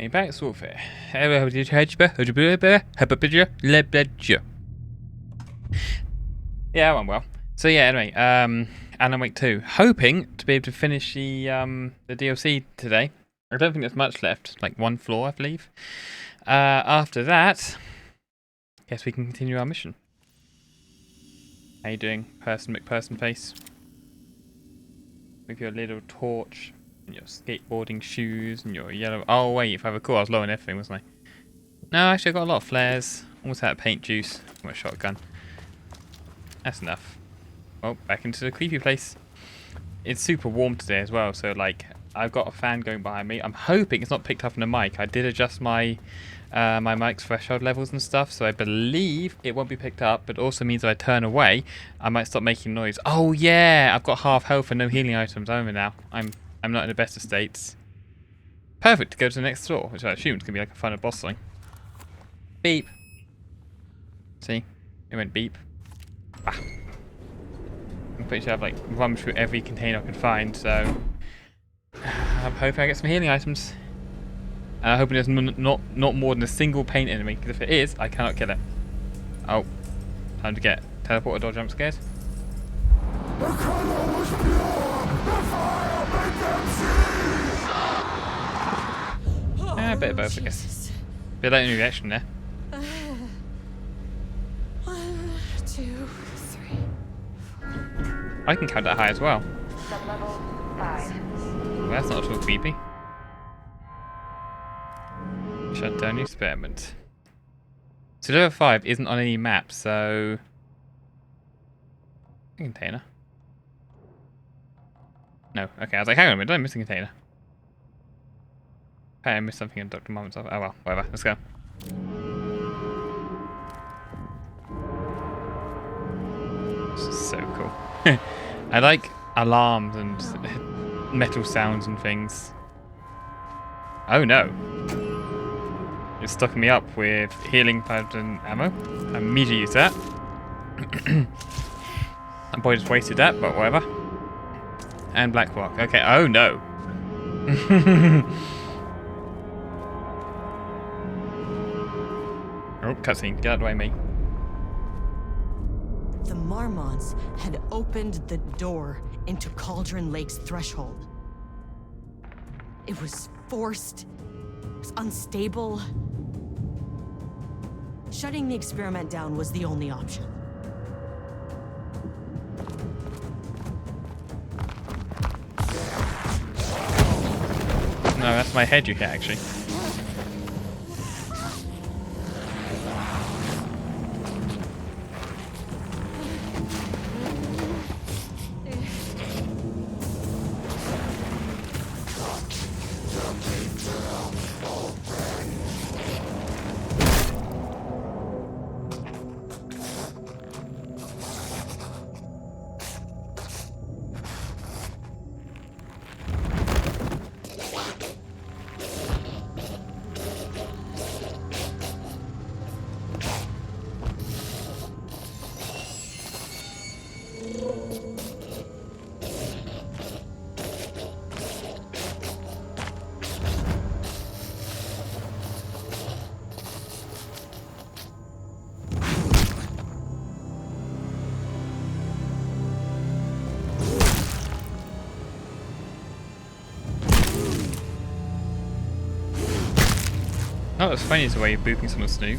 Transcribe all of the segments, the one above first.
Apex Warfare. Yeah, that went well. So yeah, anyway, Alan Wake 2. Hoping to be able to finish the DLC today. I don't think there's much left, like one floor, I believe. After that, guess we can continue our mission. How you doing, Person McPerson face? With your little torch and your skateboarding shoes and your yellow... Oh wait, if I recall, I was low on everything, wasn't I? No, actually I got a lot of flares. Almost out of paint juice. Got my shotgun. That's enough. Well, back into the creepy place. It's super warm today as well, so like I've got a fan going behind me. I'm hoping it's not picked up on the mic. I did adjust my my mic's threshold levels and stuff, so I believe it won't be picked up, but also means if I turn away, I might stop making noise. Oh yeah, I've got half health and no healing items. I remember now. I'm not in the best of states. Perfect to go to the next floor, which I assume is gonna be like a fun boss thing. Beep. See? It went beep. Ah. I'm pretty sure I've like run through every container I could find, so I'm hoping I get some healing items. And I'm hoping there's not more than a single paint enemy, because if it is, I cannot kill it. Oh, time to get teleported or jump scared. A bit of both, I guess. Bit like any reaction there. 1, 2, 3. I can count that high as well. Sublevel 5. Well, that's not at all creepy. Shut down experiment. So level 5 isn't on any map, so... A container. No, okay, I was like, hang on a minute, did I miss a container? Okay, I missed something in Dr. Marmot's office. Oh well, whatever, let's go. This is so cool. I like alarms and metal sounds and things. Oh no. It's stocking me up with healing pads and ammo. I immediately use that. I probably just wasted that, but whatever. And black rock. Okay, oh no. Oh, cutscene. Get out of the way, me. The Marmonts had opened the door into Cauldron Lake's threshold. It was forced. It was unstable. Shutting the experiment down was the only option. No, that's my head you hit, actually. Oh, it's funny is the way you're booping someone's snoot.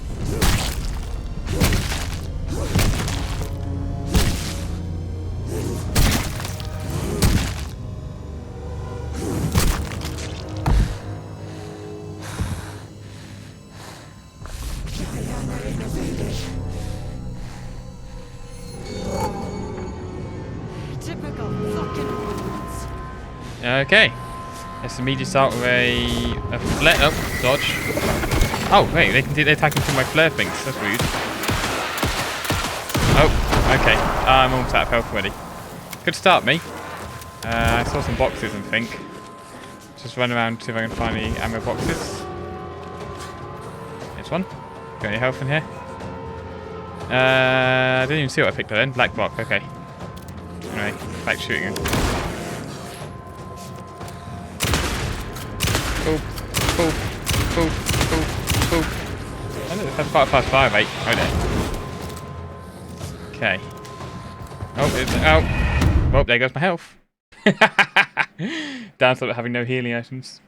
Typical fucking Marmonts. Okay. Let's immediately start with a flare. Oh, dodge. Oh, wait, they're attacking from my flare things. That's rude. Oh, okay. I'm almost out of health already. Good start, me. I saw some boxes and think. Just run around see if I can find any ammo boxes. There's one. Got any health in here? I didn't even see what I picked up then. Black block, okay. Anyway, back shooting him. Cool. Cool. Boop, boop, boop. I know that's quite a fast fire rate. Oh, there. Okay. Oh, well, there goes my health. Downside of having no healing items.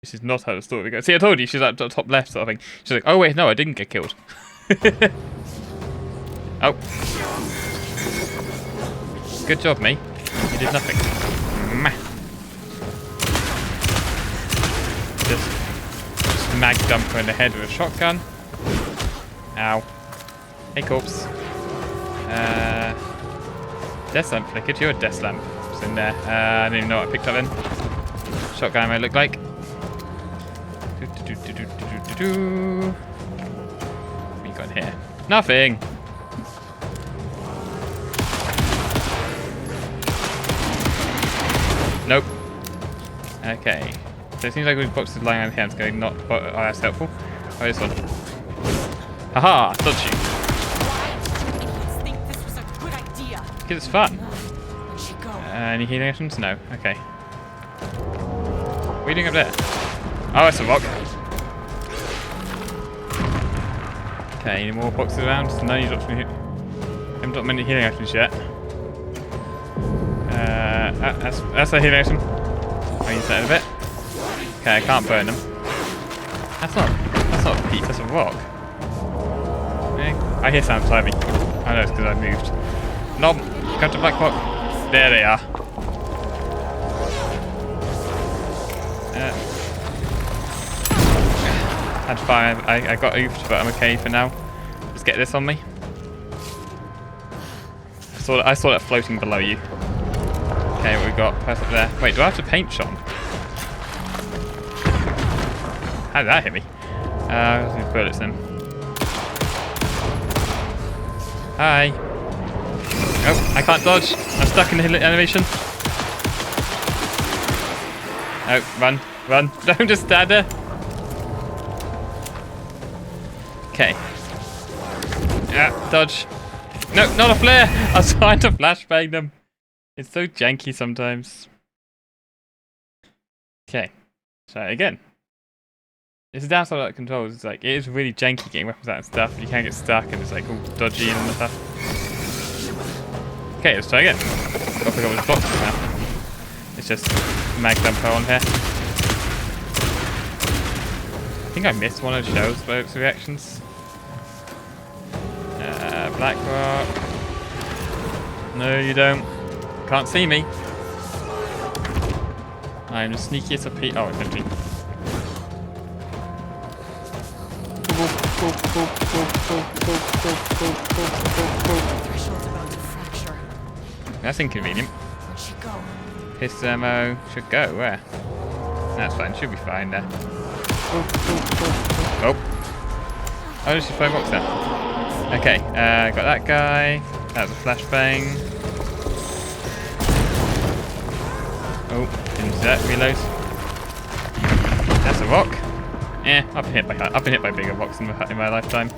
This is not how the story goes. See, I told you, she's like top left sort of thing. She's like, oh wait, no, I didn't get killed. Oh. Good job, me. You did nothing. Just mag dump her in the head with a shotgun. Ow. Hey, corpse. Death lamp flickered. You're a death lamp. It's in there. I didn't even know what I picked up then. Shotgun ammo look like. What you got in here? Nothing. Nope. Okay. So it seems like we've boxes lying on hands going not. Oh, that's helpful. Oh, this one. Haha! Dodge you. Why did idiots think this was a good idea? Because it's fun. Where'd she go? Any healing items? No. Okay. What are you doing up there? Oh, it's a rock. Okay, any more boxes around? No, you dropped me. Haven't dropped many healing items yet. That's a healing item. I'll use that in a bit. Okay, I can't burn them. That's not a peat, that's a rock. I hear sounds behind me. I know it's because I moved. Knob, come to black rock. There they are. That's fine. I got oofed, but I'm okay for now. Let's get this on me. I saw that floating below you. Okay, what we got? Pass up there. Wait, do I have to paint Sean? How did that hit me? Let's bullets then. Hi. Oh, I can't dodge. I'm stuck in the animation. Oh, run, run. Don't just stand there. Okay. Yeah, dodge. No, not a flare! I was trying to flashbang them. It's so janky sometimes. Okay. So again. It's the downside of that controls. It's like, it is really janky getting weapons out and stuff. You can get stuck and it's like all dodgy and stuff. Okay, let's try again. Gotta pick up this box now. It's just mag dumper on here. I think I missed one of the shells by its reactions. Black rock. No, you don't. Can't see me. I'm the sneakiest of people. Oh, it's empty. Threshold's about to fracture. That's inconvenient. Where'd she go? Pistol ammo should go. Where? That's fine. Should be fine there. Oh. Oh, there's just 5 box there. Okay, got that guy. That was a flashbang. Oh, didn't see that. Reload. That's a rock. Eh, I've been hit by bigger rocks in my lifetime.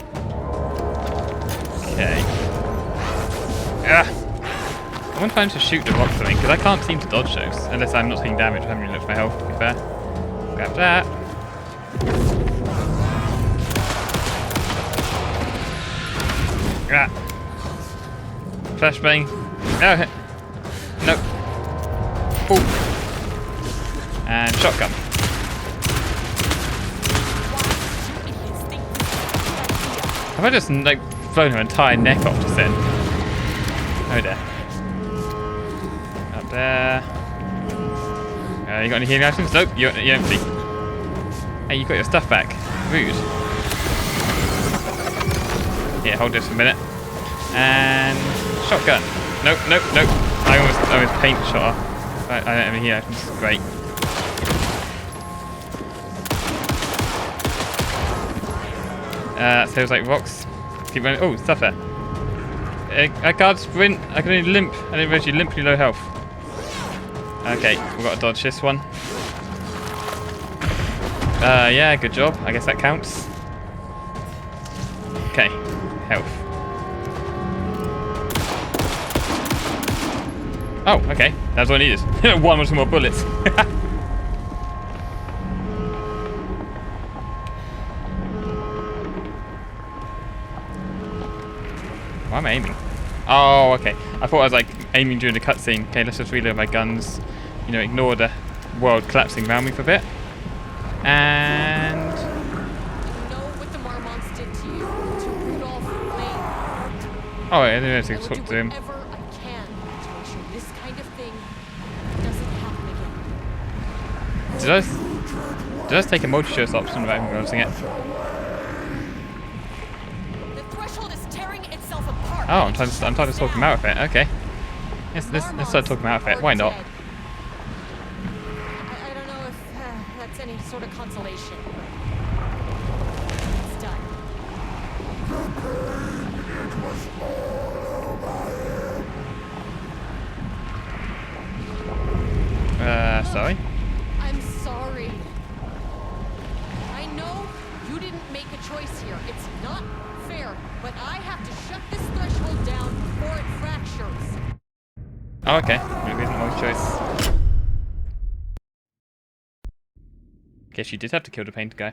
Okay. Ah! I want to find to shoot the rocks or something, because I can't seem to dodge those unless I'm not taking damage. I haven't really looked at my health, to be fair. Grab that. Ah. Flashbang. No. Nope. Ooh. And shotgun. Have I just like blown her entire neck off just then? Oh dear. Up there. You got any healing items? Nope, you're empty. Hey, you got your stuff back. Rude. Yeah, hold this for a minute. And shotgun. Nope, nope, nope. I almost paint shot her. I don't have any healing items. Great. So it's like rocks. Keep running. Oh, stuff there. I can't sprint. I can only limp. I didn't realize you limp low health. Okay, we've got to dodge this one. Yeah, good job. I guess that counts. Okay, health. Oh, okay. That's what I needed. 1 or 2 more bullets. Why am I aiming? Oh, okay. I thought I was like aiming during the cutscene. Okay, let's just reload my guns. You know, ignore the world collapsing around me for a bit. And You know what the Marmonts did to you, to Rudolph Lane. oh, I didn't know to I will talk do to him. whatever I can to make sure this kind of thing doesn't happen again. Did I just take a multi-choice option without even noticing it? The threshold is tearing itself apart. Oh, I'm trying to talk him out of it. Okay. Let's start talking him out of it. Why not? I don't know if that's any sort of consolation. It's done. Sorry. I'm sorry. I know you didn't make a choice here. It's not fair, but I have to shut this threshold down before it fractures. Oh, okay. Maybe it's my choice. Guess you did have to kill the painter guy.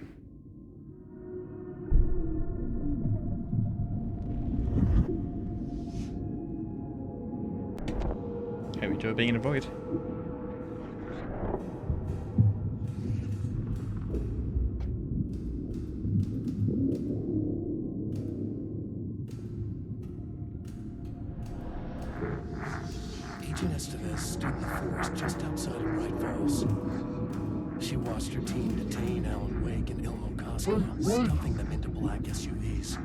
Hope you enjoy being in a void. Agent Estevez stood in the forest just outside of Bright Falls. She watched her team detain Alan Wake and Ilmo Koska, stuffing them into black SUVs.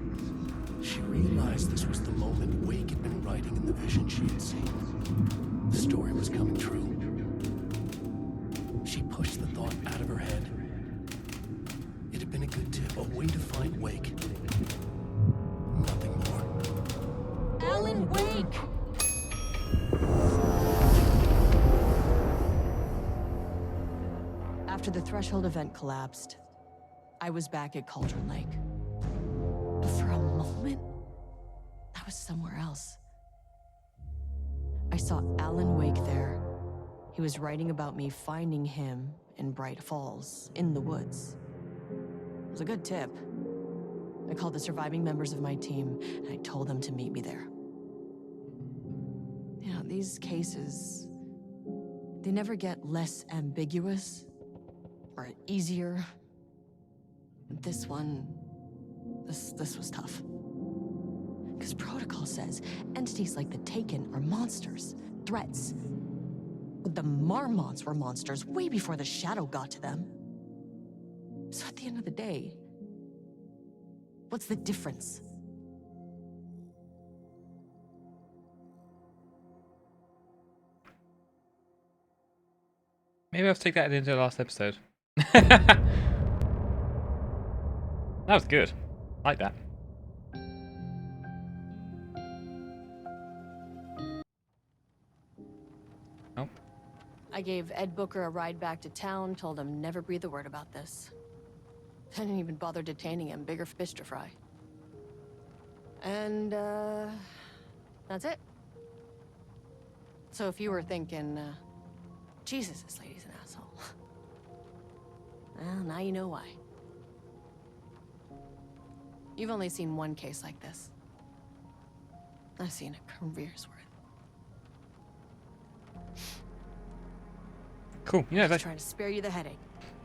She realized this was the moment Wake had been writing in the vision she had seen. The story was coming true. She pushed the thought out of her head. It had been a good tip, a way to find Wake. Nothing more. Alan Wake! After the threshold event collapsed, I was back at Cauldron Lake. But for a moment, I was somewhere else. I saw Alan Wake there. He was writing about me finding him in Bright Falls, in the woods. It was a good tip. I called the surviving members of my team, and I told them to meet me there. You know, these cases, they never get less ambiguous or easier. This one, this was tough. Because protocol says entities like the Taken are monsters, threats. But the Marmonts were monsters way before the Shadow got to them. So at the end of the day, what's the difference? Maybe I'll take that into the last episode. That was good. I like that. Oh. I gave Ed Booker a ride back to town, told him never breathe a word about this. I didn't even bother detaining him, bigger fish to fry. And, that's it. So if you were thinking, Jesus, this lady's an asshole. Well, now you know why. You've only seen one case like this. I've seen a career's worth. Cool. Yeah, Just that trying to spare you the headache.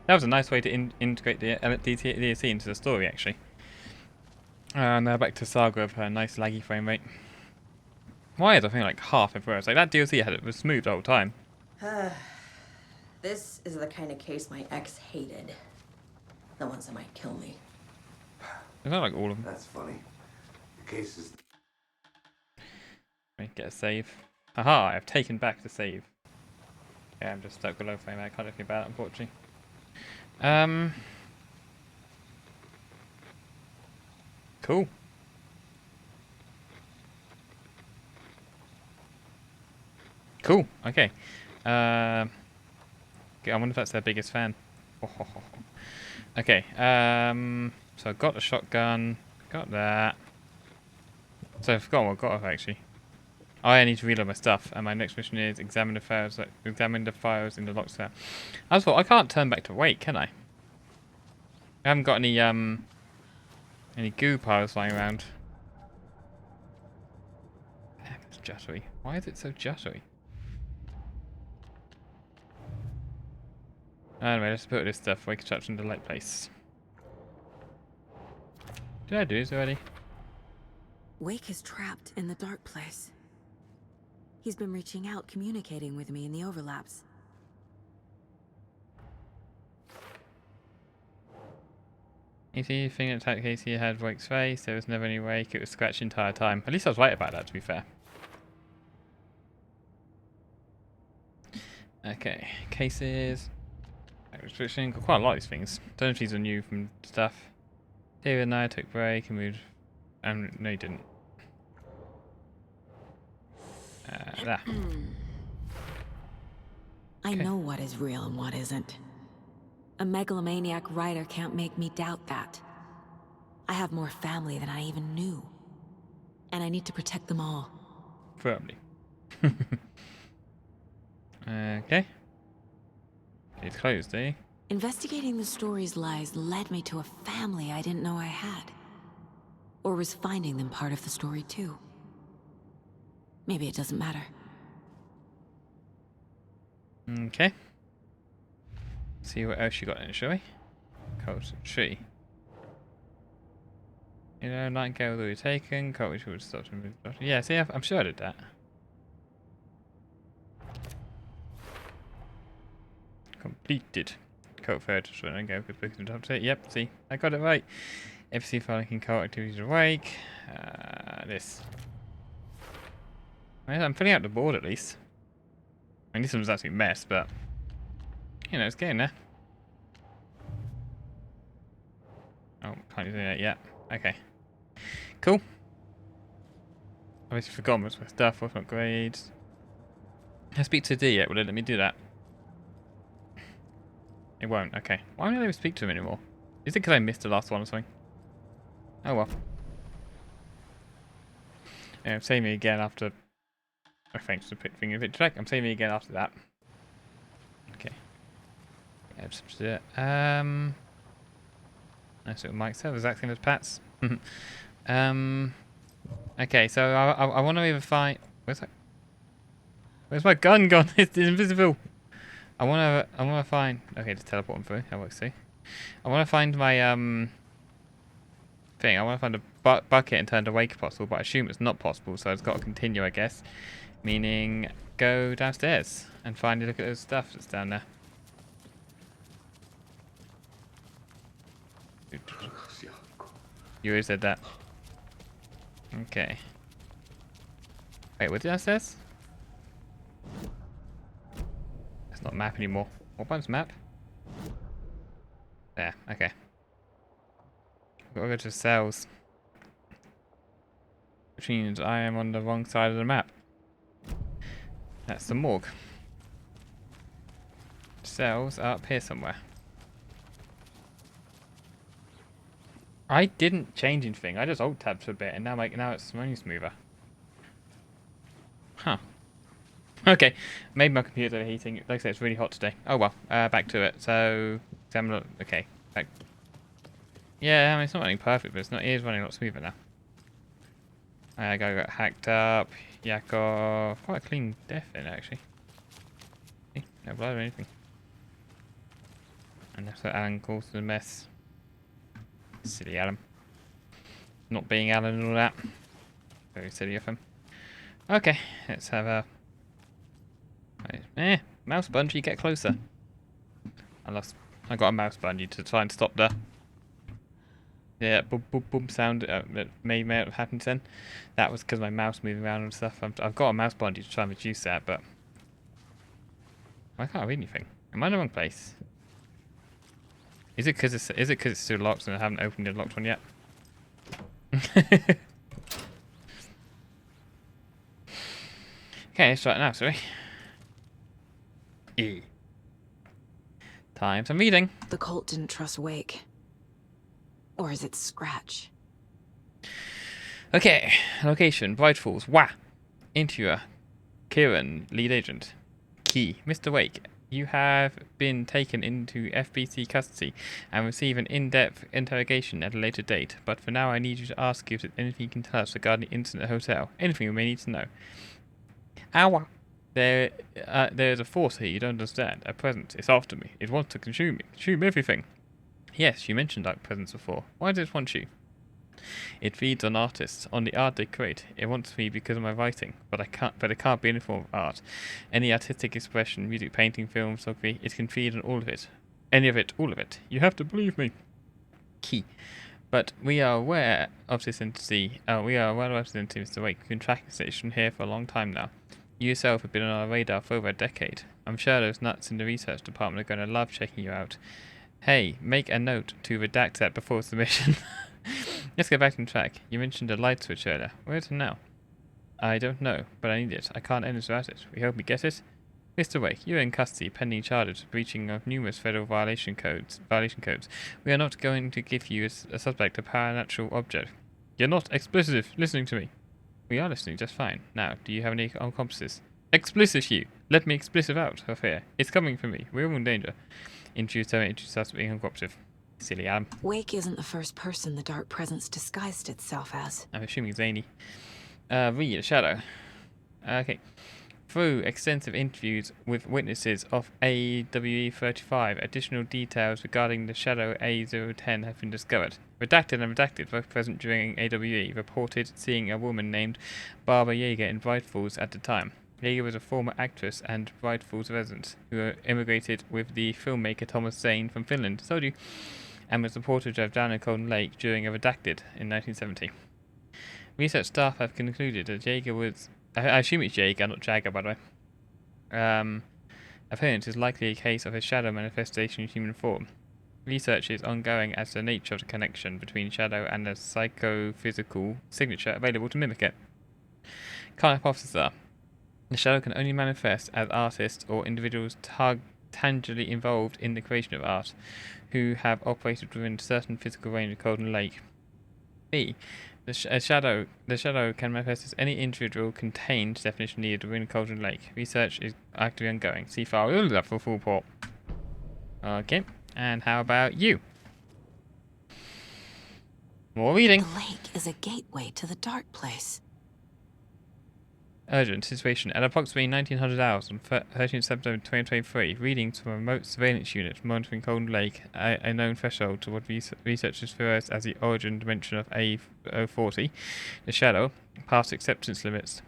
was a nice way to integrate the DLC into the story, actually. Now back to Saga with her nice laggy frame rate. Why is I think like half everywhere? It's like that DLC it was smooth the whole time. This is the kind of case my ex hated. The ones that might kill me. It's not like all of them. That's funny. The case is... Let me get a save. Haha, I've taken back the save. Yeah, I'm just stuck below frame rate. I can't do anything about it, unfortunately. Cool. Cool. Okay. I wonder if that's their biggest fan. Okay. So I got the shotgun. Got that. So I forgot what I got actually. Oh, I need to reload my stuff, and my next mission is examine the files in the locked cell. I thought I can't turn back to Wake, can I? I haven't got any goo piles lying around. juttery. Why is it so juttery? Anyway, let's put this stuff. Wake construction to light place. Did I do this already? Wake is trapped in the dark place. He's been reaching out, communicating with me in the overlaps. You see, the thing that attacked Casey had Wake's face. There was never any Wake. It was scratched the entire time. At least I was right about that, to be fair. Okay, cases. Restriction. Got quite a lot of these things. Don't know if these are new from stuff. David and I took a break and moved. No, you didn't. There. I know what is real and what isn't. A megalomaniac writer can't make me doubt that. I have more family than I even knew. And I need to protect them all. Probably. Okay. It's closed, eh? Investigating the story's lies led me to a family I didn't know I had. Or was finding them part of the story too. Maybe it doesn't matter. Okay. See what else you got in, shall we? Cold tree. You know, nightingale will be taken. Cold which would stop. Yeah, see, I'm sure I did that. Completed. Cold third. So I go good books and top to it. Yep, see, I got it right. FC file can call activities awake. This. I'm filling out the board at least. I mean, this one's actually a mess, but you know, it's getting there. Oh, can't do that yet. Okay. Cool. Obviously forgotten what's my stuff, what's my grades. I speak to D yet, will it let me do that? It won't, okay. Why won't I ever speak to him anymore? Is it because I missed the last one or something? Oh well. Yeah, save me again after. Oh, thanks for picking a bit track. I'm saving me again after that. Okay. Yeah, just do it. Nice little mic set, exact same as Pat's. Okay, so I want to either find. Where's my gun gone? It's invisible. I want to find. Okay, just teleport him through. That works too. I want to find my thing. I want to find a bucket and turn to wake possible, but I assume it's not possible, so it's got to continue, I guess. Meaning, go downstairs and finally look at those stuff that's down there. You already said that. Okay. Wait, what's downstairs? It's not map anymore. What button's map? There, okay. Gotta go to cells. Which means I am on the wrong side of the map. That's the morgue. Cells are up here somewhere. I didn't change anything. I just alt tabbed for a bit, and now it's running smoother. Huh. Okay. Maybe my computer's overheating. Like I said, it's really hot today. Oh well. Back to it. So, okay. Back. Yeah, I mean it's not running perfect, but it is running a lot smoother now. Guy got hacked up. Yakov. Quite a clean death in actually. See? No blood or anything. And that's what Alan calls the mess. Silly Alan. Not being Alan and all that. Very silly of him. Okay, let's have a... mouse bungee, get closer. I got a mouse bungee to try and stop the... Yeah, boom, boom, boom sound that may have happened then. That was because my mouse moving around and stuff. I've got a mouse bungee to try and reduce that, but... I can't read anything. Am I in the wrong place? Is it because it's still locked and I haven't opened the locked one yet? Okay, let's try it now, sorry. E. Time for meeting. The cult didn't trust Wake. Or is it Scratch? Okay, location, Bright Falls. Wah! Interviewer. Kieran, lead agent. Key, Mr. Wake. You have been taken into FBC custody and receive an in-depth interrogation at a later date, but for now I need you to ask if there's anything you can tell us regarding the incident at the hotel. Anything we may need to know. Ow. There's a force here you don't understand. A presence. It's after me. It wants to consume me. Consume everything. Yes, you mentioned dark presence before. Why does it want you? It feeds on artists, on the art they create. It wants me because of my writing, but it can't be any form of art. Any artistic expression, music, painting, film, photography, it can feed on all of it. Any of it, all of it. You have to believe me. Key. But we are aware of this entity. We are aware of this entity, Mr. Wake. We've been tracking this station here for a long time now. You yourself have been on our radar for over a decade. I'm sure those nuts in the research department are going to love checking you out. Hey, make a note to redact that before submission. Let's get back on track. You mentioned a light switch earlier. Where is it now? I don't know, but I need it. I can't end without it. We hope we get it. Mr. Wake, you're in custody pending charges of breaching of numerous federal violation codes. We are not going to give you a suspect a paranatural object. You're not explicit listening to me. We are listening just fine. Now, do you have any accomplices? Explicit you! Let me explicit out of here. It's coming for me. We're all in danger. Introduce us being uncooperative. Silly Adam. Wake isn't the first person the dark presence disguised itself as. I'm assuming zany. Read Shadow. Okay. Through extensive interviews with witnesses of AWE 35, additional details regarding the Shadow A010 have been discovered. Redacted and redacted, both present during AWE, reported seeing a woman named Barbara Yeager in Bright Falls at the time. Yeager was a former actress and Bright Falls resident who immigrated with the filmmaker Thomas Zane from Finland, told you, and was reported to have drowned in Golden Lake during a redacted in 1970. Research staff have concluded that Yeager was... I assume it's Jaeger, not Jagger, by the way. Appearance is likely a case of a shadow manifestation in human form. Research is ongoing as to the nature of the connection between shadow and the psychophysical signature available to mimic it. Current hypotheses are: the shadow can only manifest as artists or individuals tangibly involved in the creation of art, who have operated within a certain physical range of Golden Lake. B. The shadow can manifest as any individual contained definition needed within Golden Lake. Research is actively ongoing. See file for full report. Okay, and how about you? More reading. The lake is a gateway to the dark place. Urgent situation. At approximately 1900 hours on 13th September 2023, readings from a remote surveillance unit monitoring Golden Lake, a known threshold to what researchers theorize as the origin dimension of A040, the shadow, past acceptance limits.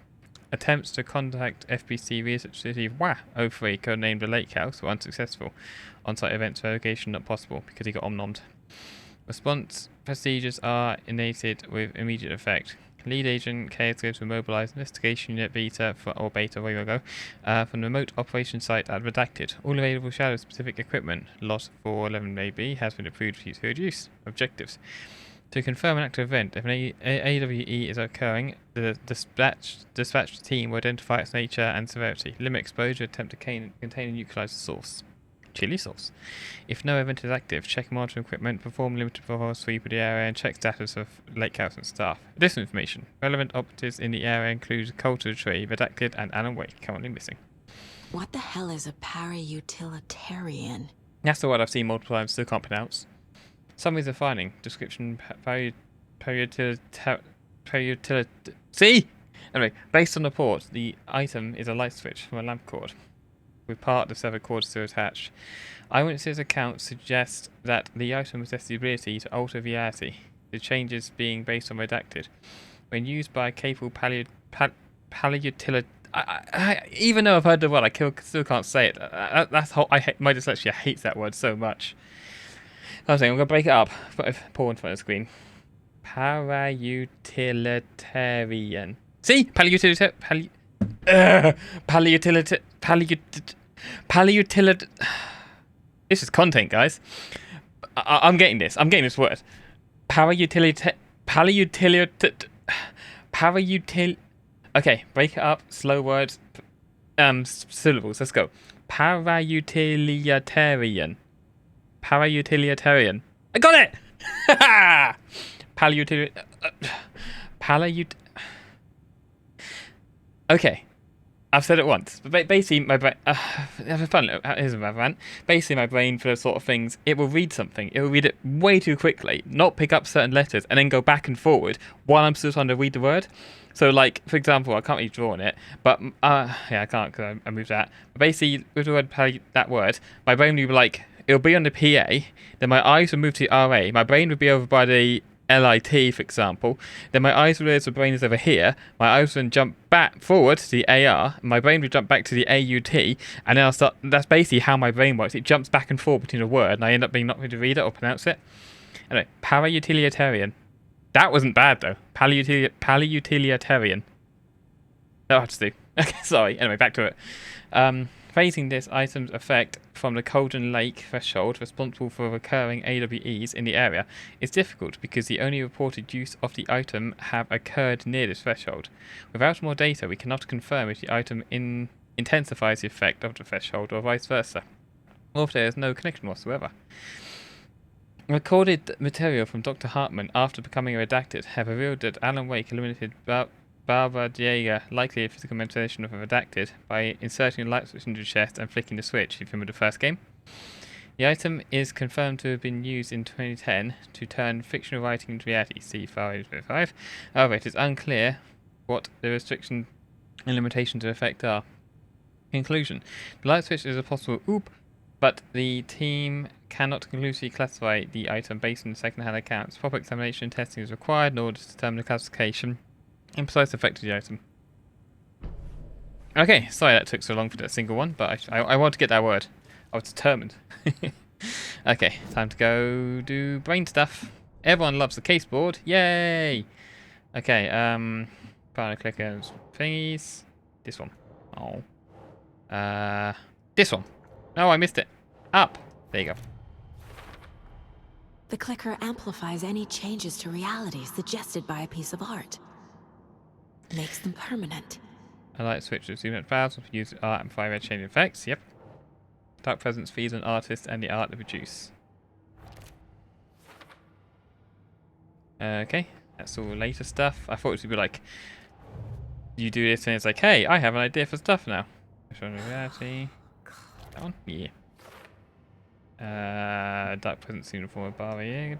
Attempts to contact FBC Research City WA03, codenamed the Lakehouse, were unsuccessful. On-site events verification not possible because he got omnommed. Response procedures are enacted with immediate effect. Lead agent KSO to mobilize investigation unit beta or beta, where you go, from the remote operation site at redacted. All available shadow specific equipment, lot 411 maybe, has been approved for future use. Objectives: to confirm an active event. If an AWE is occurring, the dispatched team will identify its nature and severity, limit exposure, attempt to contain and neutralize the source. Chili sauce. If no event is active, check monitoring equipment, perform limited patrol sweep of the area, and check status of Lakehouse and staff. Additional information. Relevant operatives in the area include Coulter Tree, redacted, and Alan Wake, currently missing. What the hell is a para-utilitarian? That's the word I've seen multiple times, still can't pronounce. Summaries of finding. Description. See? Anyway, based on the report, the item is a light switch from a lamp cord, with part of the severed cord still attached. Eyewitnesses' accounts suggest that the item possesses the ability to alter reality, the changes being based on redacted. When used by a capable palliutility... even though I've heard the word, I still can't say it. That's how my dyslexia hates that word so much. I'm going to break it up. Put a paw in front of the screen. Para-utilitarian. See? Palliutilitarian. This is content, guys. I'm getting this. I'm getting this word. Okay, break it up. Slow words. Syllables. Let's go. Para-utilitarian. Para-utilitarian. I got it! Okay. I've said it once, but basically my brain. Have a fun. Here's my rant. Basically, my brain for those sort of things, it will read something. It will read it way too quickly, not pick up certain letters, and then go back and forward while I'm still trying to read the word. So, like for example, I can't really draw on it, but yeah, I can't because I moved that. But basically, with the word that word, my brain will be like, it'll be on the PA. Then my eyes will move to the RA. My brain would be over by the LIT, for example. Then my eyes will realize the brain is over here. My eyes will then jump back forward to the AR. My brain will jump back to the AUT, and then I'll start. That's basically how my brain works. It jumps back and forth between a word, and I end up being not able to read it or pronounce it. Anyway, para-utilitarian. That wasn't bad though. Para-utilitarian. That'll have to do. Okay, sorry. Anyway, back to it. Phrasing this item's effect from the Cauldron Lake threshold responsible for recurring AWEs in the area is difficult because the only reported use of the item have occurred near this threshold. Without more data, we cannot confirm if the item intensifies the effect of the threshold or vice versa, or if there is no connection whatsoever. Recorded material from Dr. Hartman after becoming redacted have revealed that Alan Wake eliminated Barbara Jaeger, likely a physical manipulation of a redacted, by inserting a light switch into the chest and flicking the switch, if you remember the first game. The item is confirmed to have been used in 2010 to turn fictional writing into reality, see 5. However, it is unclear what the restriction and limitations of effect are. Conclusion. The light switch is a possible oop, but the team cannot conclusively classify the item based on second-hand accounts. Proper examination and testing is required in order to determine the classification and precise effect of the item. Okay, sorry that took so long for that single one, but I want to get that word. I was determined. Okay, time to go do brain stuff. Everyone loves the case board. Yay! Okay, final clickers thingies. This one. Oh. This one. No, I missed it. Up. There you go. The clicker amplifies any changes to reality suggested by a piece of art. Makes them permanent. A light switch with zoom files will use art and red shading effects. Yep. Dark presence feeds on artists and the art they produce. Okay, that's all later stuff. I thought it would be like, you do this and it's like, hey, I have an idea for stuff now. Reality. That one? Yeah. Dark presence uniform barrier.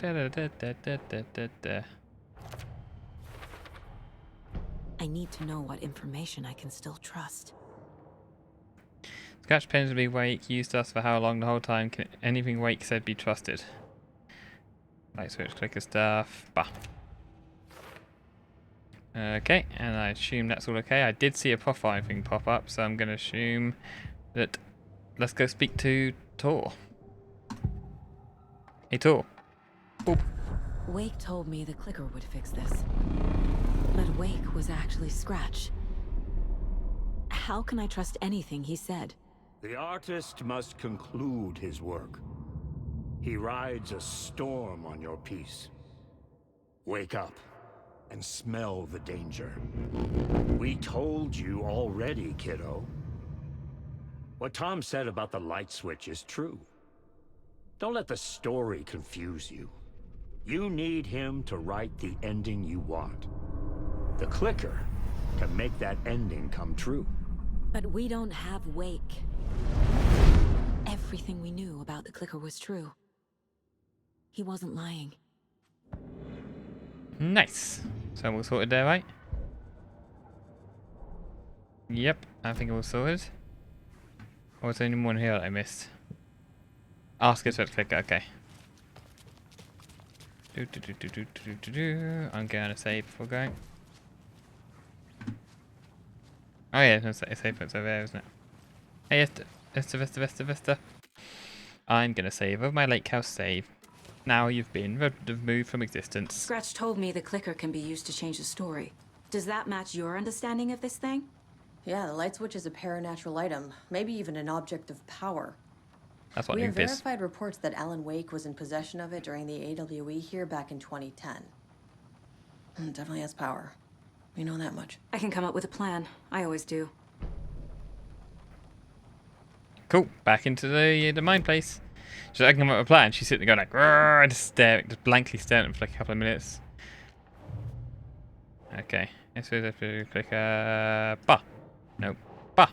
I need to know what information I can still trust. Scratch pens be Wake used us for how long the whole time can anything Wake said be trusted? Light switch clicker stuff. Bah. Okay, and I assume that's all okay. I did see a profile thing pop up, so I'm gonna assume that let's go speak to Tor. Hey Tor. Boop. Wake told me the clicker would fix this. But Wake was actually Scratch. How can I trust anything he said? The artist must conclude his work. He rides a storm on your piece. Wake up and smell the danger. We told you already, kiddo. What Tom said about the light switch is true. Don't let the story confuse you. You need him to write the ending you want. The clicker can make that ending come true. But we don't have Wake. Everything we knew about the clicker was true. He wasn't lying. Nice. So we're sorted there, right? Yep, I think we're sorted. Or was there any more in here that I missed? Ask us to click, okay. I'm going to save before going. Oh yeah, no, save point's over there, isn't it? Hey, Vista. I'm going to save over my Lakehouse save. Now you've been removed from existence. Scratch told me the clicker can be used to change the story. Does that match your understanding of this thing? Yeah, the light switch is a paranatural item, maybe even an object of power. That's what we have Noob is. verified reports that Alan Wake was in possession of it during the AWE here back in 2010. Definitely has power. We know that much. I can come up with a plan. I always do. Cool. Back into the mine place. So I can come up with a plan. She's sitting there going like, "Grrr," just blankly staring at him for like a couple of minutes. Okay. Let's click bah. Nope. Bah!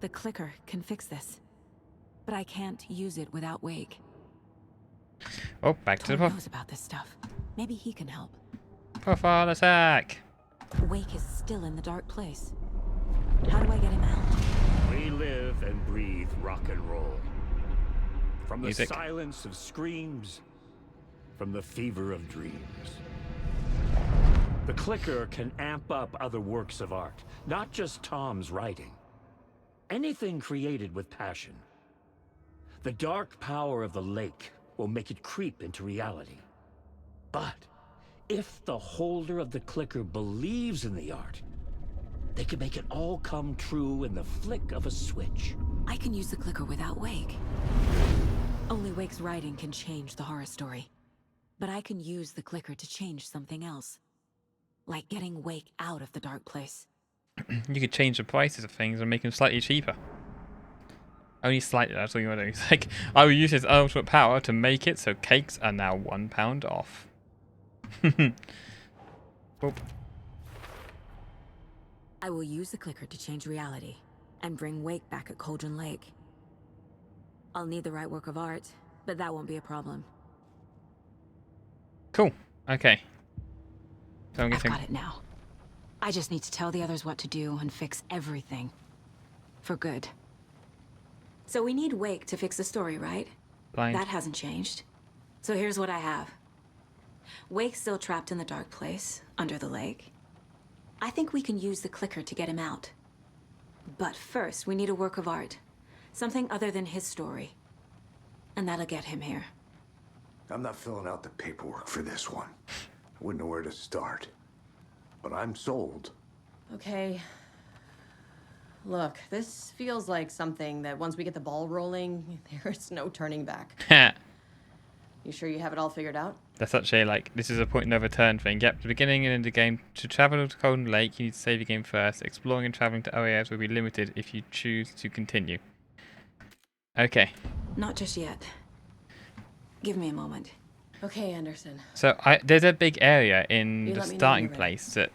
The clicker can fix this. But I can't use it without Wake. Oh, back to the Tor pub. knows about this stuff. Maybe he can help. Profile attack! Wake is still in the dark place. How do I get him out? We live and breathe rock and roll. From the Music. silence of screams, from the fever of dreams. The clicker can amp up other works of art, not just Tom's writing. Anything created with passion. The dark power of the lake will make it creep into reality. But if the holder of the clicker believes in the art, they can make it all come true in the flick of a switch. I can use the clicker without Wake. Only Wake's writing can change the horror story. But I can use the clicker to change something else. Like getting Wake out of the dark place. You could change the prices of things and make them slightly cheaper. Only slightly, that's all you want to do. It's like, I will use his ultimate power to make it so cakes are now £1 off. Boop. I will use the clicker to change reality and bring Wake back at Cauldron Lake. I'll need the right work of art, but that won't be a problem. Cool. Okay. So I'm I've guessing. got it now. I just need to tell the others what to do and fix everything. For good. So we need Wake to fix the story, right? Blind. That hasn't changed. So here's what I have. Wake's still trapped in the dark place, under the lake. I think we can use the clicker to get him out. But first, we need a work of art. Something other than his story. And that'll get him here. I'm not filling out the paperwork for this one. I wouldn't know where to start. But I'm sold. Okay. Look, this feels like something that once we get the ball rolling, there's no turning back. You sure you have it all figured out? That's actually like, this is a point of no return thing. Yep, the beginning and end of the game. To travel to Golden Lake, you need to save your game first. Exploring and traveling to areas will be limited if you choose to continue. Okay. Not just yet. Give me a moment. Okay, Anderson. So there's a big area in You the let me know when starting you're ready. place that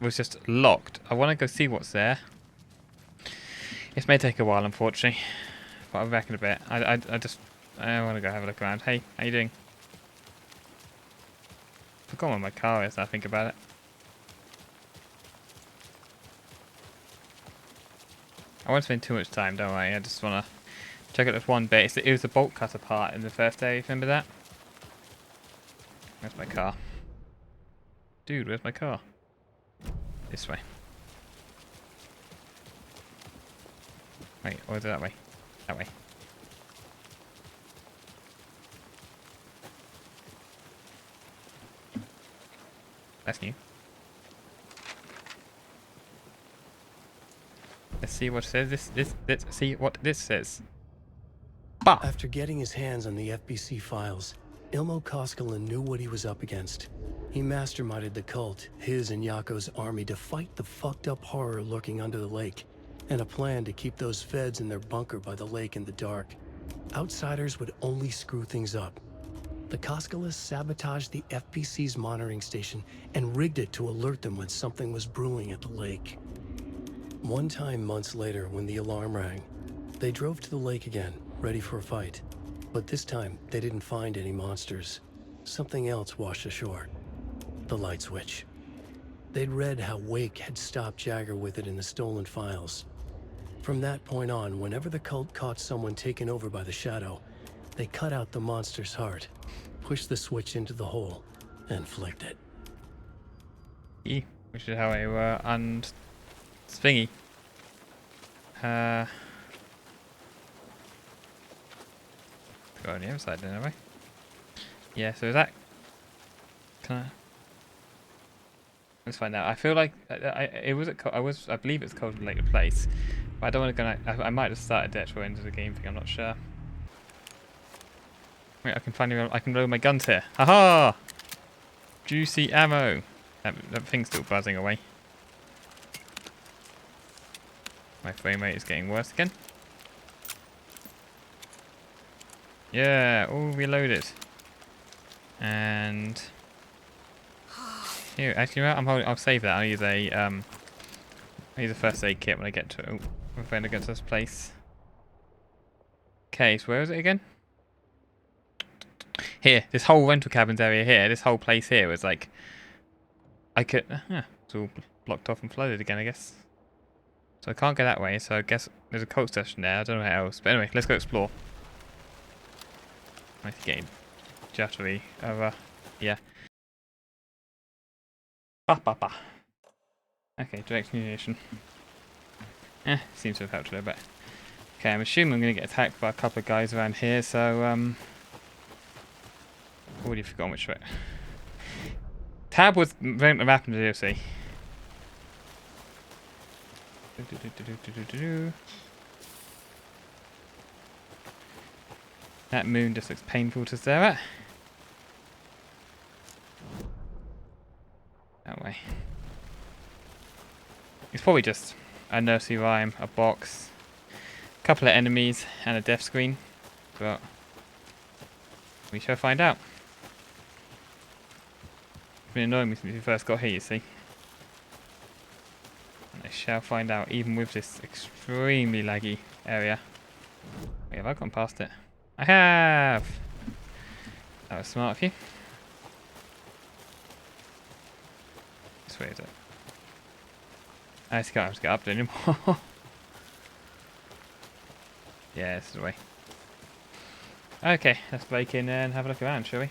was just locked. I want to go see what's there. This may take a while, unfortunately. But I'll be back in a bit. I want to go have a look around. Hey, how you doing? I forgot where my car is now I think about it. I won't spend too much time, don't worry. I just want to check out this one bit. It was the bolt cutter part in the first area, remember that? Where's my car? Dude, where's my car? This way. Wait, or is it that way? That way. That's new. Let's see what it says. Let's see what this says. Bah! After getting his hands on the FBC files, Ilmo Koskinen knew what he was up against. He masterminded the cult, his and Yako's army, to fight the fucked up horror lurking under the lake, and a plan to keep those feds in their bunker by the lake in the dark. Outsiders would only screw things up. The Koskinen sabotaged the FBC's monitoring station and rigged it to alert them when something was brewing at the lake. One time months later, when the alarm rang, they drove to the lake again, ready for a fight. But this time, they didn't find any monsters. Something else washed ashore. The light switch. They'd read how Wake had stopped Jagger with it in the stolen files. From that point on, whenever the cult caught someone taken over by the Shadow, they cut out the monster's heart, pushed the switch into the hole, and flicked it. Which is how I thingy. Go on the other side then, have I? Yeah, so is that... Can I... Let's find out. I feel like I believe it's called Lake Place, but I don't want to go. I might have started the actual end of the game thing. I'm not sure. Wait, I can load my guns here. Haha! Juicy ammo. That thing's still buzzing away. My frame rate is getting worse again. Yeah, all reloaded. And here, actually, I'll save that. I'll use a I'll use a first aid kit when I get to it. Oh, when I get to this place. Okay, so where is it again? Here, this whole rental cabins area here, this whole place here was like... I could... it's all blocked off and flooded again, I guess. So I can't go that way, so I guess there's a cult station there. I don't know how else. But anyway, let's go explore. Nice getting jittery over... Yeah. Ba. Okay, direct munition. Seems to have helped a little bit. Okay, I'm assuming I'm going to get attacked by a couple of guys around here, so, already forgotten which way. Tab was the map in the DLC. That moon just looks painful to stare at. That way. It's probably just a nursery rhyme, a box, a couple of enemies, and a death screen. But we shall find out. It's been annoying me since we first got here, you see. And I shall find out, even with this extremely laggy area. Wait, have I gone past it? I have! That was smart of you. Which way is it? I just can't have to get up there anymore. Yeah, this is the way. Okay, let's break in and have a look around, shall we?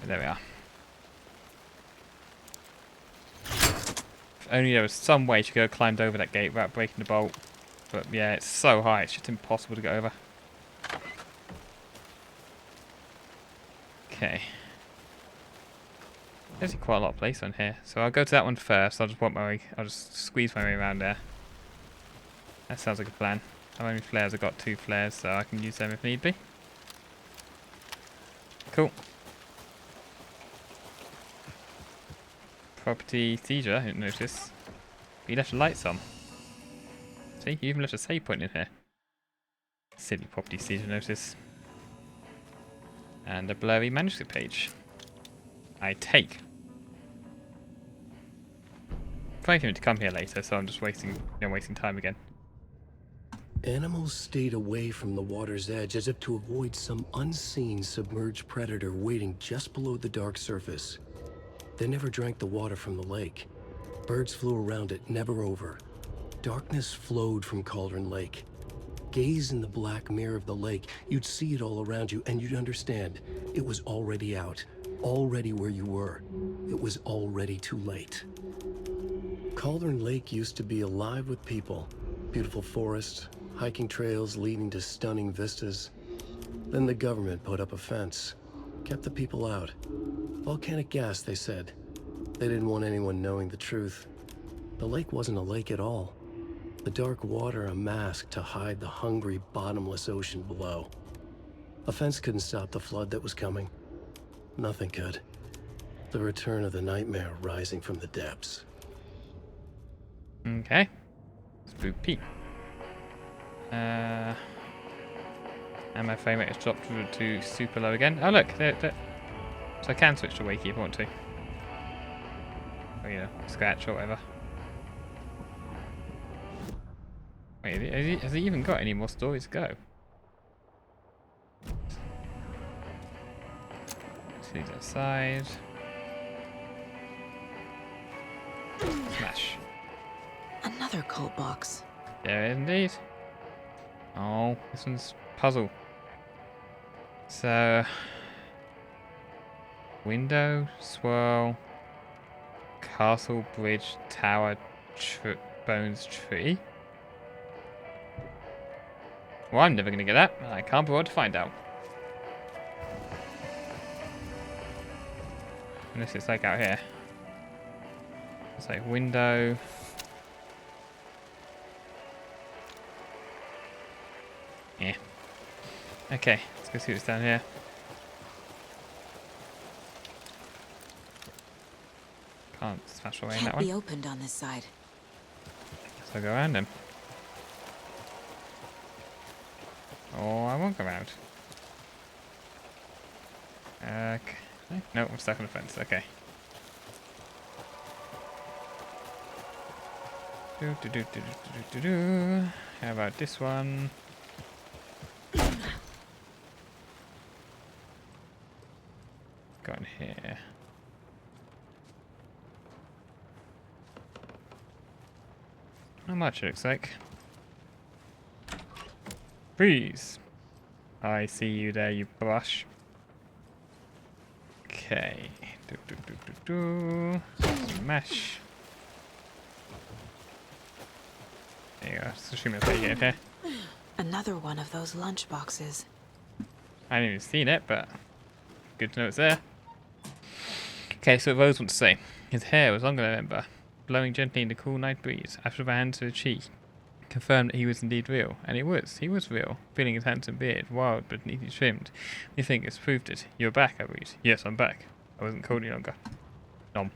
There we are. If only there was some way to go climbed over that gate without breaking the bolt. But yeah, it's so high, it's just impossible to get over. Okay. There's quite a lot of place on here, so I'll go to that one first. I'll just squeeze my way around there. That sounds like a plan. How many flares? I've got 2 flares, so I can use them if need be. Cool. Property seizure, I didn't notice. You left the lights on. See, you even left a save point in here. Silly property seizure notice. And a blurry manuscript page. I take. Trying for him to come here later, so I'm just wasting time again. Animals stayed away from the water's edge as if to avoid some unseen submerged predator waiting just below the dark surface. They never drank the water from the lake. Birds flew around it, never over. Darkness flowed from Cauldron Lake. Gaze in the black mirror of the lake, you'd see it all around you, and you'd understand. It was already out, already where you were. It was already too late. Cauldron Lake used to be alive with people. Beautiful forests, hiking trails leading to stunning vistas. Then the government put up a fence, kept the people out. Volcanic gas, they said. They didn't want anyone knowing the truth. The lake wasn't a lake at all. The dark water a mask to hide the hungry, bottomless ocean below. A fence couldn't stop the flood that was coming. Nothing could. The return of the nightmare rising from the depths. Okay. Spooky. And my frame rate has dropped to super low again. Oh look, there. So I can switch to wakey if I want to. Or, you know, scratch or whatever. Wait, has he even got any more stories to go? Let's leave that aside. Smash. Another cult box. There it is indeed. Oh, this one's puzzle. So, window, swirl, castle, bridge, tower, bones, tree. Well, I'm never going to get that. I can't be bothered to find out. Unless it's like out here. It's like window. Yeah. Okay, let's go see what's down here. Can't smash away in that Can't be one. opened on this side. So I'll go around him. Oh, I won't go around. Okay. No, I'm stuck on the fence. Okay. How about this one? Go in here. Not much, it looks like. Freeze! I see you there, you brush. Okay. Smash. There you go. Let's assume it's taking it here. Another one of those lunch boxes. I haven't even seen it, but good to know it's there. Okay, so what Rose wants to say. His hair was longer than I remember, blowing gently in the cool night breeze. After my hand to the cheek, confirmed that he was indeed real. And he was real, feeling his handsome beard, wild but neatly trimmed. You think it's proved it. You're back, I read. Yes, I'm back. I wasn't cold any longer. Nom.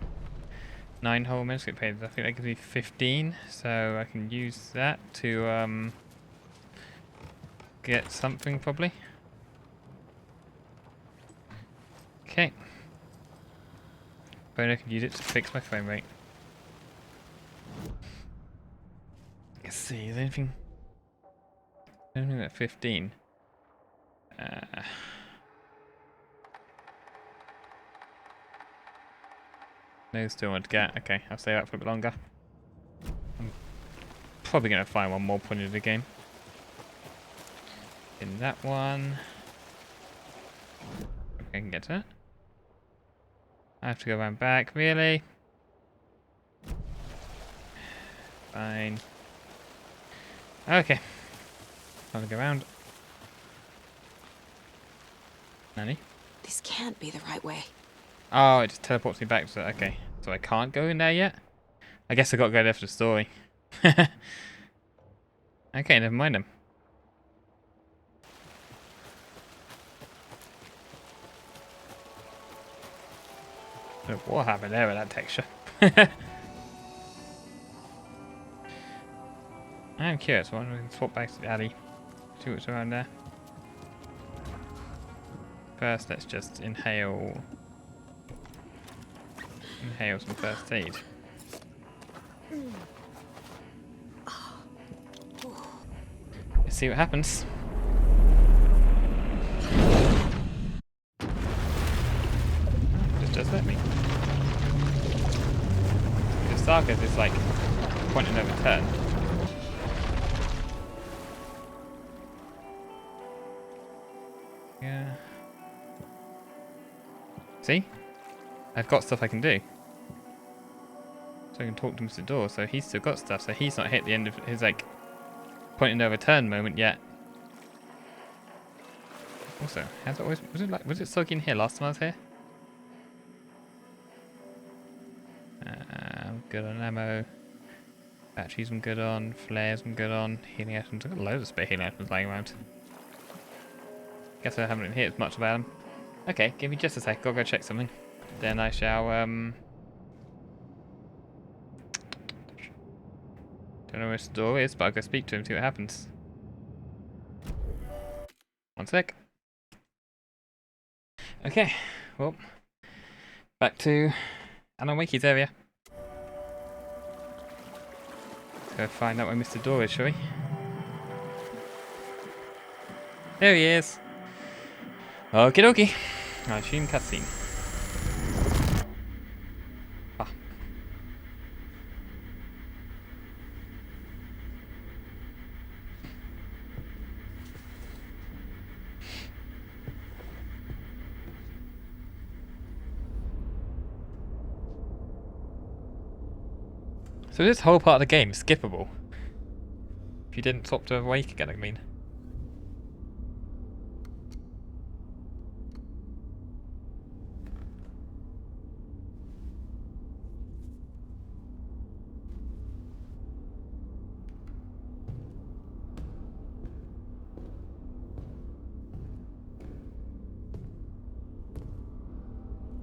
9 whole minutes get paid. I think that gives me 15, so I can use that to get something probably. Okay. But I can use it to fix my frame rate. Let's see, is there anything? Anything at 15? No, still want to get. Okay, I'll stay out for a bit longer. I'm probably going to find one more point in the game. In that one. Okay, I can get to that. I have to go around back, really? Fine. Okay. I'll go around. Nanny? This can't be the right way. Oh, it just teleports me back. So okay, so I can't go in there yet. I guess I got to go there for the story. Okay, never mind them. What happened there with that texture? I'm curious. Why don't we swap back to the alley? See what's around there. First, let's just inhale some first aid. Let's see what happens. Just let me. The Sarkis is like pointing over turn. Yeah. See? I've got stuff I can do. So I can talk to Mr. Door, so he's still got stuff, so he's not hit the end of his like pointing over turn moment yet. Also, has it always was it soggy in here last time I was here? I'm good on ammo. Batteries I'm good on. Flares I'm good on. Healing items. I've got loads of spare healing items lying around. Guess I haven't hit as much about them. Okay, give me just a sec. I'll go check something. Then I shall, don't know where the door is, but I'll go speak to him, see what happens. One sec. Okay, well, back to Alan Wake's area. Let's go find out where Mr. Door is, shall we? There he is. Okie dokie. I assume cutscene. Ah. So this whole part of the game is skippable. If you didn't swap to Awake again, I mean.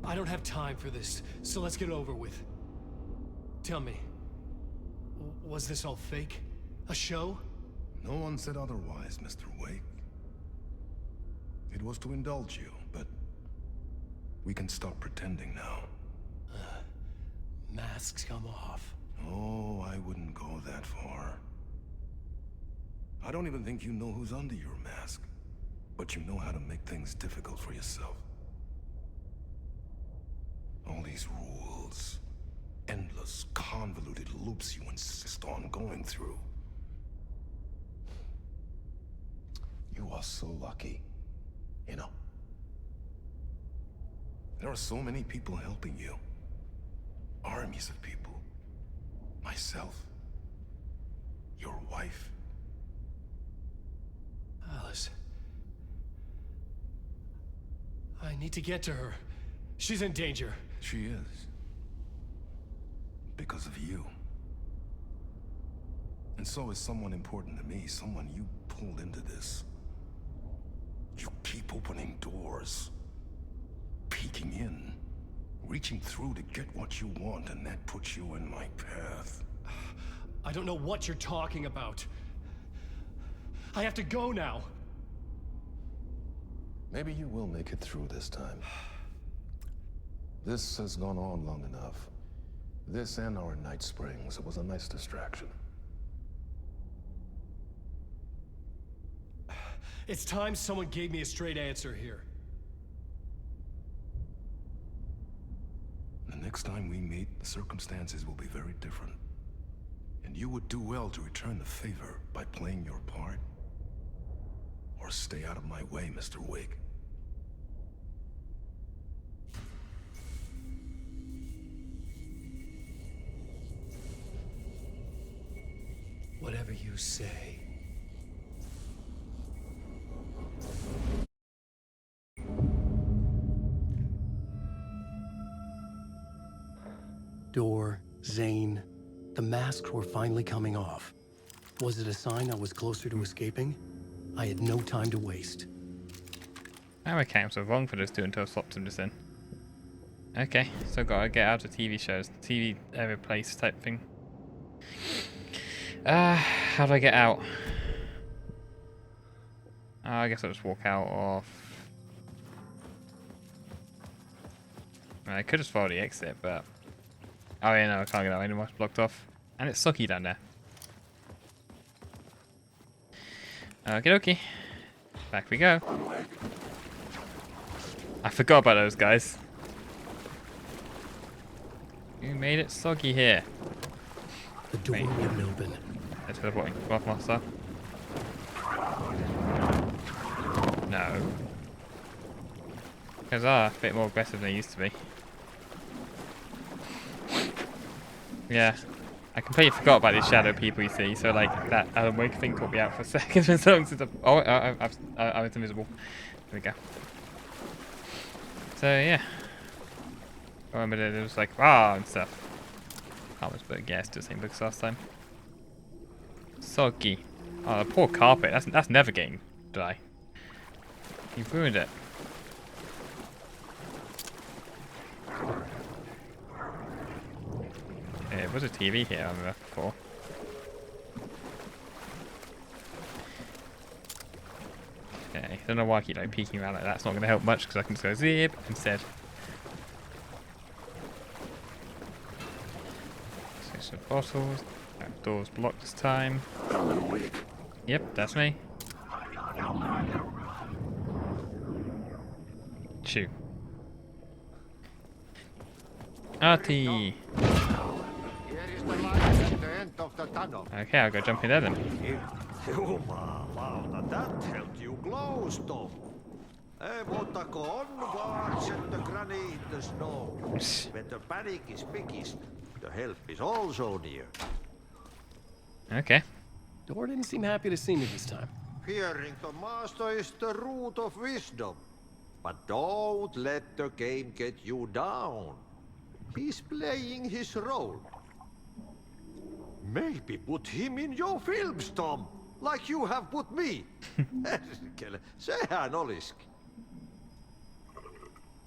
I don't have time for this, so let's get it over with. Tell me, was this all fake? A show? No one said otherwise, Mr. Wake. It was to indulge you, but we can stop pretending now. Masks come off. Oh, I wouldn't go that far. I don't even think you know who's under your mask. But you know how to make things difficult for yourself. All these rules. Endless, convoluted loops you insist on going through. You are so lucky. You know? There are so many people helping you. Armies of people. Myself. Your wife. Alice. I need to get to her. She's in danger. She is. Because of you. And so is someone important to me, someone you pulled into this. You keep opening doors. Peeking in. Reaching through to get what you want, and that puts you in my path. I don't know what you're talking about. I have to go now. Maybe you will make it through this time. This has gone on long enough. This and our night springs. It was a nice distraction. It's time someone gave me a straight answer here. The next time we meet, the circumstances will be very different. And you would do well to return the favor by playing your part. Or stay out of my way, Mr. Wake. Whatever you say. Door, Zane, the masks were finally coming off. Was it a sign I was closer to escaping? I had no time to waste. Oh, okay, I'm so wrong for this 2 until I swapped him just in. Okay, so gotta get out of TV shows, TV every place type thing. How do I get out? I guess I'll just walk out of... I could just follow the exit, but... Oh yeah, no, I can't get out anymore, it's blocked off. And it's sucky down there. Okie dokie. Back we go. I forgot about those guys. You made it soggy here. The door wouldn't open. They're teleporting. Come off, master. No. Those are a bit more aggressive than they used to be. Yeah. I completely forgot about these shadow people, you see, so like that Alan Wake thing caught me out for a second. Since I was invisible. There we go. So yeah. I remember it was like, ah, and stuff. Almost, but yeah, it's the same looks last time. Soggy. Oh, the poor carpet. That's never getting dry. You've ruined it. Yeah, it was a TV here, I remember before. Okay, I don't know why I keep like peeking around like that. It's not going to help much because I can just go zip instead. So some bottles. That door's blocked this time. Yep, that's me. Shoot. Artie. Okay, I'll go jump in there then. Jumalauta, that held you close, Tom. Montako on vaan, set the granny in the snow. When the panic is biggest, the help is also near. Okay. Door didn't seem happy to see me this time. Fearing the master is the root of wisdom. But don't let the game get you down. He's playing his role. Maybe put him in your films, Tom, like you have put me. Sehän oliski.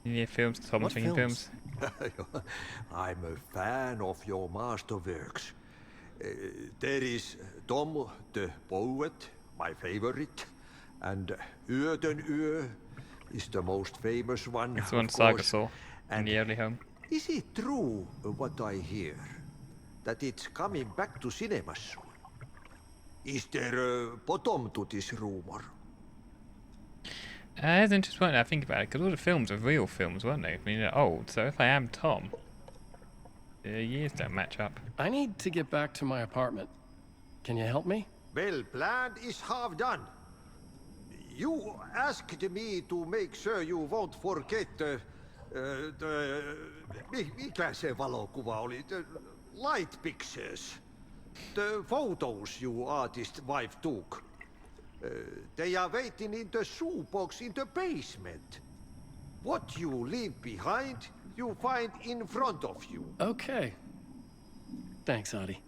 Yeah, films, Tom singing films. I'm a fan of your masterworks. There is Tom the Poet, my favorite, and Öden Ö is the most famous one. It's one Saga saw in the early home. Is it true what I hear? that it's coming back to cinemas soon. Is there a bottom to this rumor? It's interesting when I think about it, because all the films are real films, weren't they? I mean, they're old, so if I am Tom, the years don't match up. I need to get back to my apartment. Can you help me? Well, plan is half done. You asked me to make sure you won't forget mikä se valokuva oli? The light pictures. The photos you artist wife took. They are waiting in the shoebox in the basement. What you leave behind, you find in front of you. Okay. Thanks, Adi.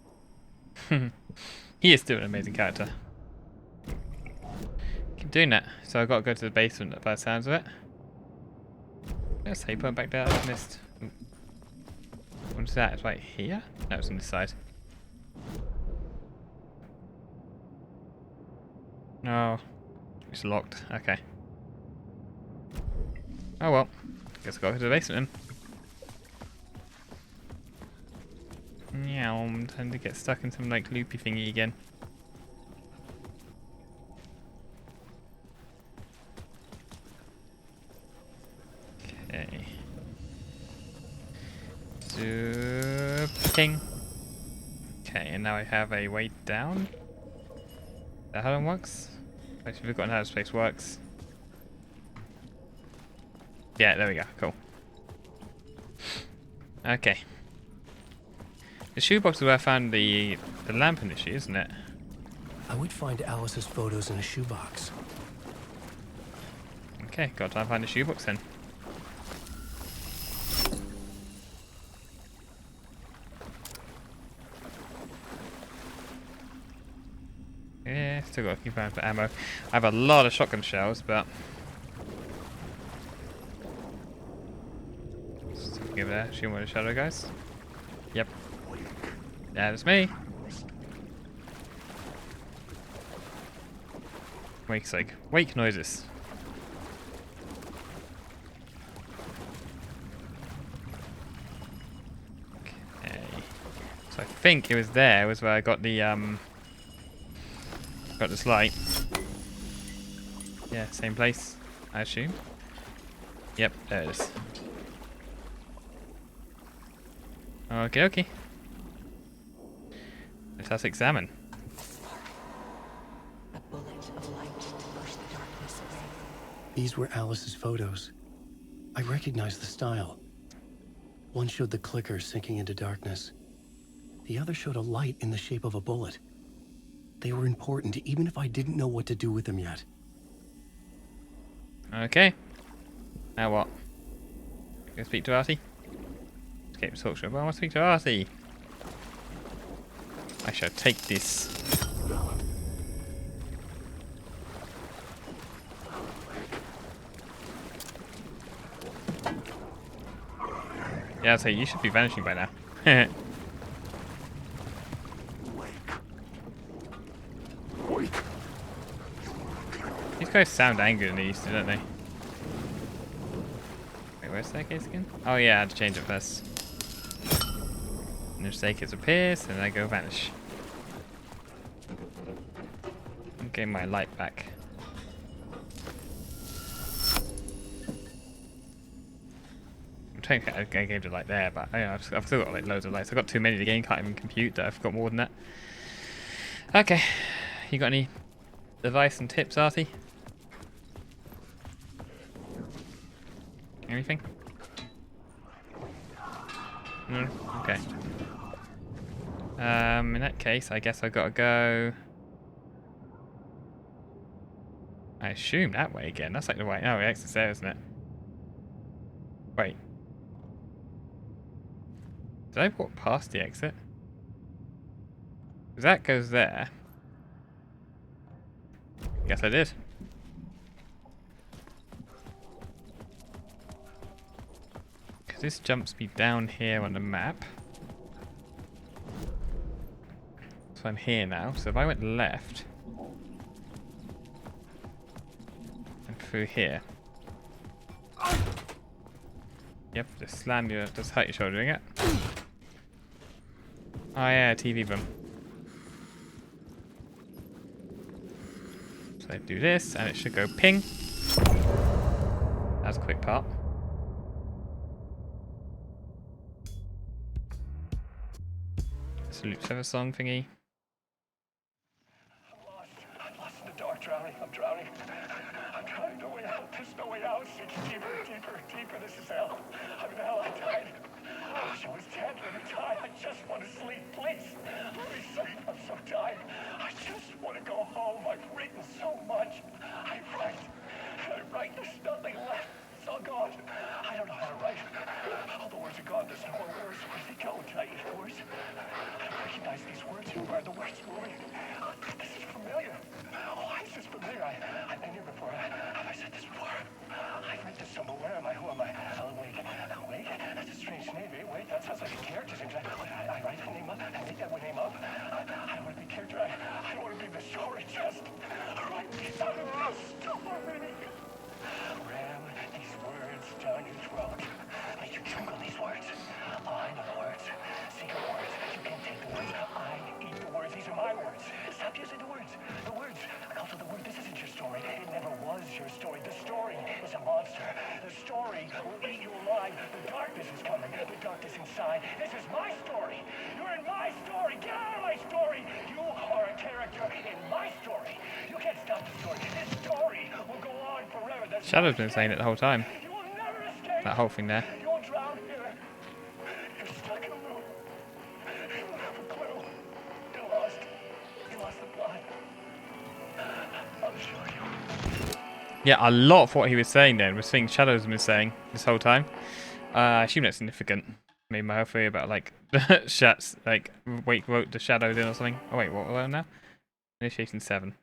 He is still an amazing character. Keep doing that. So I've got to go to the basement by the sounds of it. Let's say put it back there. I missed. What's that? It's right here? No, it's on this side. No. It's locked. Okay. Oh well. Guess I'll go to the basement then. Yeah, I'm trying to get stuck in some like loopy thingy again. Okay. Ping. Okay, and now I have a way down. Is that how it works? Actually, we've forgotten how this place works. Yeah, there we go. Cool. Okay. The shoebox is where I found the lamp initially, isn't it? I would find Alice's photos in a shoebox. Okay, got to find the shoebox then. Yeah, still got to keep an eye for ammo. I have a lot of shotgun shells, but something over there. Shooting with the shadow guys. Yep. That's me. Wake's like wake noises. Okay. So I think it was there was where I got the got this light. Yeah, same place, I assume. Yep, there it is. Okay, okay. Let's examine. A bullet of light to push the darkness away. These were Alice's photos. I recognized the style. One showed the clicker sinking into darkness. The other showed a light in the shape of a bullet. They were important, even if I didn't know what to do with them yet. Okay. Now what? Go speak to Artie? Escape the talk show. Well, I want to speak to Artie. I shall take this. Yeah, I'll say you should be vanishing by now. These guys sound angry than they used to, don't they? Wait, where's the staircase again? Oh yeah, I had to change it first. And the staircase appears, and I go vanish. I'm getting my light back. I'm trying to get a game to light there, but I've still got like loads of lights. I've got too many. The game can't even compute that. I've got more than that. Okay, you got any advice and tips, Artie? Anything? No? Okay. In that case, I guess I've got to go... I assume that way again. That's like the way... Oh, the exit's there, isn't it? Wait. Did I walk past the exit? Because that goes there. Guess I did. Because this jumps me down here on the map. So I'm here now. So if I went left and through here. Yep, just slam your, just hurt your shoulder doing it. Oh yeah, TV room. So I do this, and it should go ping. That's a quick part. Salute Sever song thingy. I'm lost in the dark, drowning. I'm drowning. I'm drowning. No way out. There's no way out. It's deeper, deeper, deeper. This is hell. I'm in hell. I died. I wish I was dead. Let me die. I just want to sleep, please. Let me sleep. I'm so tired. I just want to go home. I've written so much. I write. There's nothing left. It's all gone. I don't know how to write. All the words are gone. There's no more words. Where did they go? Did I eat words? I don't recognize these words. Who are the words moving? This is familiar. Why is this familiar? I've been here before. Have I said this before? I've read this somewhere. Where am I? Who am I? Alan Wake. Alan Wake? That's a strange name. Wait, that sounds like a character's name. I write the name up. I make that name up. I don't want to be a character. I don't want to be the story. Just write me out of the story. Ram these words down your throat. Make you choke on these words. I know the words. Secret words. You can't take the words. I eat the words. These are my words. Stop using the words. The words. And also the word. This isn't your story. It never was your story. The story is a monster. The story will eat you alive. The darkness is coming. The darkness inside. This is my story. You're in my story. Get out of my story. You are a character in my story. You can't stop the story. This story will go on forever. Shadow's been saying it the whole time. That whole thing there. You'll drown here. You're stuck in a room. You don't have a clue. You're lost. You lost the plot. I'll show you. Yeah, a lot of what he was saying then was things Shadow's been saying this whole time. I assume that's significant. Made my whole theory about like Shats, like Wake wrote the Shadows in or something. Oh wait, what are we on now? Initiation 7.